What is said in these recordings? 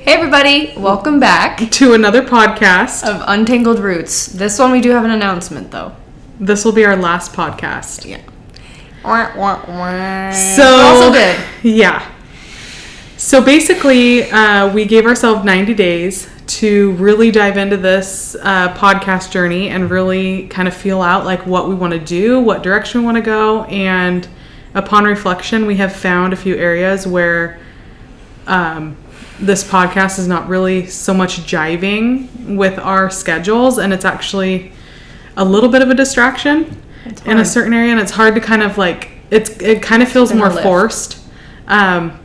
Hey everybody, welcome back to another podcast of Untangled Roots. This one we do have an announcement though. This will be our last podcast. Yeah. So also good. Yeah. So basically, we gave ourselves 90 days to really dive into this podcast journey and really kind of feel out like what we want to do, what direction we want to go. And upon reflection, we have found a few areas where this podcast is not really so much jiving with our schedules, and it's actually a little bit of a distraction in a certain area, and it's hard to kind of like, it kind of feels more forced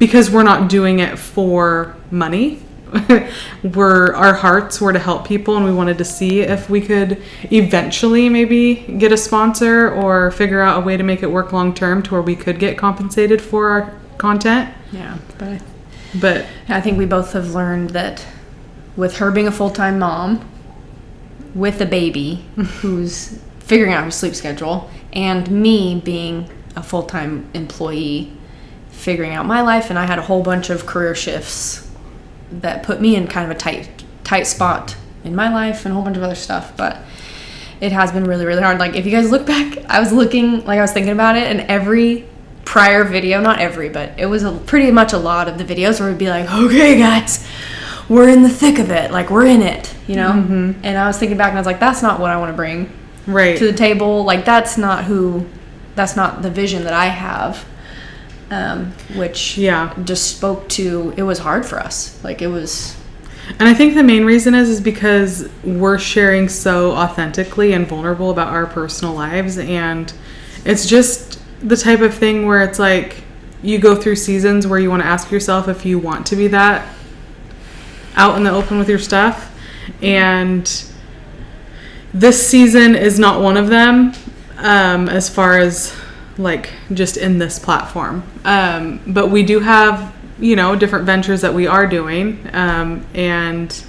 because we're not doing it for money. Our hearts were to help people, and we wanted to see if we could eventually maybe get a sponsor or figure out a way to make it work long term to where we could get compensated for our content. Yeah, but I think we both have learned that with her being a full-time mom with a baby who's figuring out her sleep schedule, and me being a full-time employee figuring out my life, and I had a whole bunch of career shifts that put me in kind of a tight spot in my life and a whole bunch of other stuff. But it has been really, really hard. Like, if you guys look back, I was thinking about it, and every prior video, not every, but it was pretty much a lot of the videos where we'd be like, okay guys, we're in the thick of it, like we're in it, you know. Mm-hmm. And I was thinking back and I was like, that's not what I want to bring to the table. Like, that's not the vision that I have. Which just spoke to, it was hard for us. Like, it was. And I think the main reason is because we're sharing so authentically and vulnerable about our personal lives, and it's just the type of thing where it's like you go through seasons where you want to ask yourself if you want to be that out in the open with your stuff, and this season is not one of them, as far as like just in this platform, but we do have, you know, different ventures that we are doing, and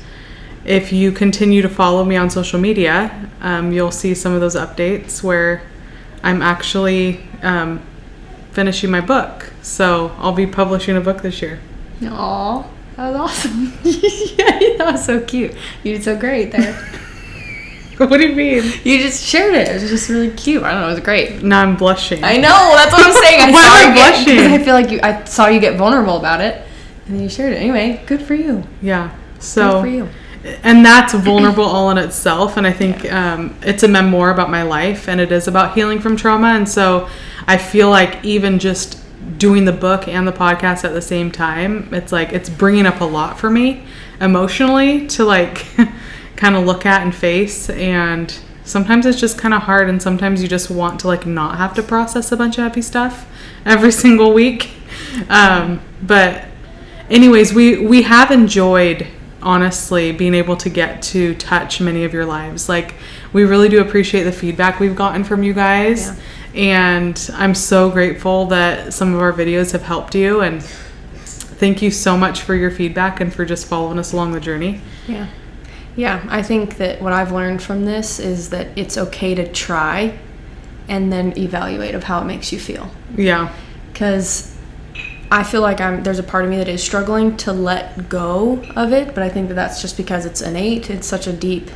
if you continue to follow me on social media, you'll see some of those updates where I'm actually finishing my book. So I'll be publishing a book this year. Aw, that was awesome. Yeah, that was so cute. You did so great there. What do you mean? You just shared it. It was just really cute. I don't know. It was great. Now I'm blushing. I know. That's what I'm saying. Why am I blushing? I feel like I saw you get vulnerable about it, and then you shared it. Anyway, good for you. Yeah. So. Good for you. And that's vulnerable all in itself. And I think it's a memoir about my life, and it is about healing from trauma. And so I feel like even just doing the book and the podcast at the same time, it's like it's bringing up a lot for me emotionally to like kind of look at and face. And sometimes it's just kind of hard, and sometimes you just want to like not have to process a bunch of heavy stuff every single week. But anyways, we have enjoyed, honestly, being able to get to touch many of your lives. Like, we really do appreciate the feedback we've gotten from you guys. Yeah. And I'm so grateful that some of our videos have helped you, and thank you so much for your feedback and for just following us along the journey. Yeah, I think that what I've learned from this is that it's okay to try and then evaluate of how it makes you feel. Yeah. Because I feel like there's a part of me that is struggling to let go of it, but I think that that's just because it's innate. It's such a deep,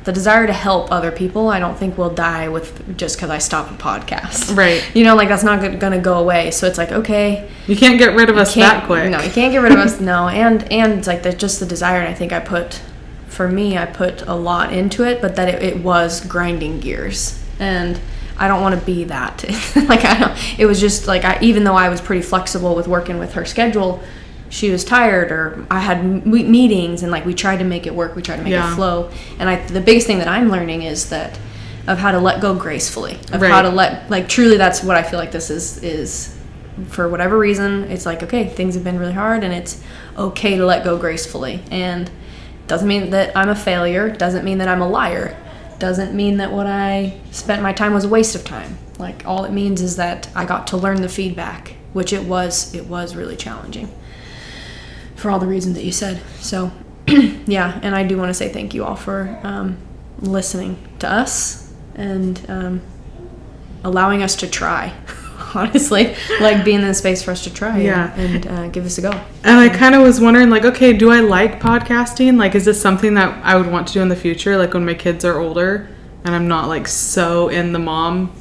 the desire to help other people, I don't think will die with just because I stop a podcast. Right. You know, like, that's not going to go away. So it's like, okay. You can't get rid of us that quick. No, you can't get rid of us. No. And it's like just the desire. And I think I put a lot into it, but that it was grinding gears. And I don't want to be that. Like, it was just like, even though I was pretty flexible with working with her schedule, she was tired, or I had meetings, and like we tried to make it work. We tried to make it flow. And the biggest thing that I'm learning is that of how to let go gracefully, of how to let, like, truly, that's what I feel like this is for whatever reason. It's like, okay, things have been really hard, and it's okay to let go gracefully. And doesn't mean that I'm a failure. Doesn't mean that I'm a liar. Doesn't mean that what I spent my time was a waste of time. Like, all it means is that I got to learn the feedback, which it was really challenging for all the reasons that you said. So yeah, and I do want to say thank you all for listening to us and allowing us to try. honestly, like being in the space for us to try Yeah. and give this a go. And I kind of was wondering, like, okay, do I like podcasting? Like, is this something that I would want to do in the future, like when my kids are older and I'm not like so in the mom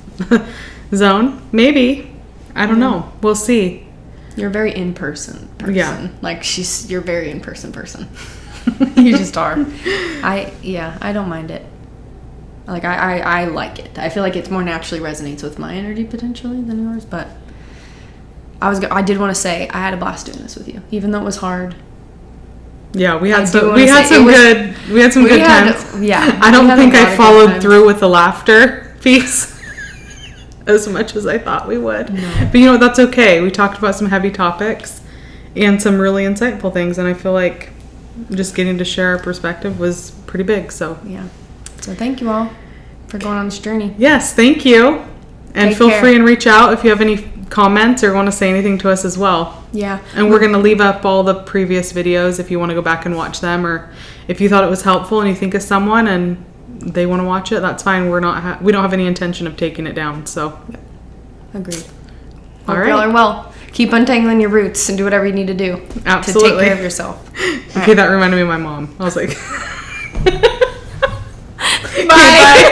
zone? Maybe. I don't know. We'll see. You're a very in-person person. Yeah. Like you're a very in-person person. You just are. I don't mind it. Like I like it. I feel like it's more naturally resonates with my energy potentially than yours, but I did want to say I had a blast doing this with you, even though it was hard. Yeah, we had some good times. Yeah. I don't think I followed through with the laughter piece as much as I thought we would. No. But you know what, that's okay. We talked about some heavy topics and some really insightful things, and I feel like just getting to share our perspective was pretty big. So yeah. So thank you all for going on this journey. Yes, thank you. And Take feel care. free and reach out if you have any comments or want to say anything to us as well. Yeah. And we're going to leave up all the previous videos if you want to go back and watch them, or if you thought it was helpful and you think of someone and they want to watch it, that's fine. We don't have any intention of taking it down. So Agreed. All Hope right. y'all are well. Keep untangling your roots and do whatever you need to do Absolutely. to take care of yourself. Okay, that reminded me of my mom. I was like, Bye.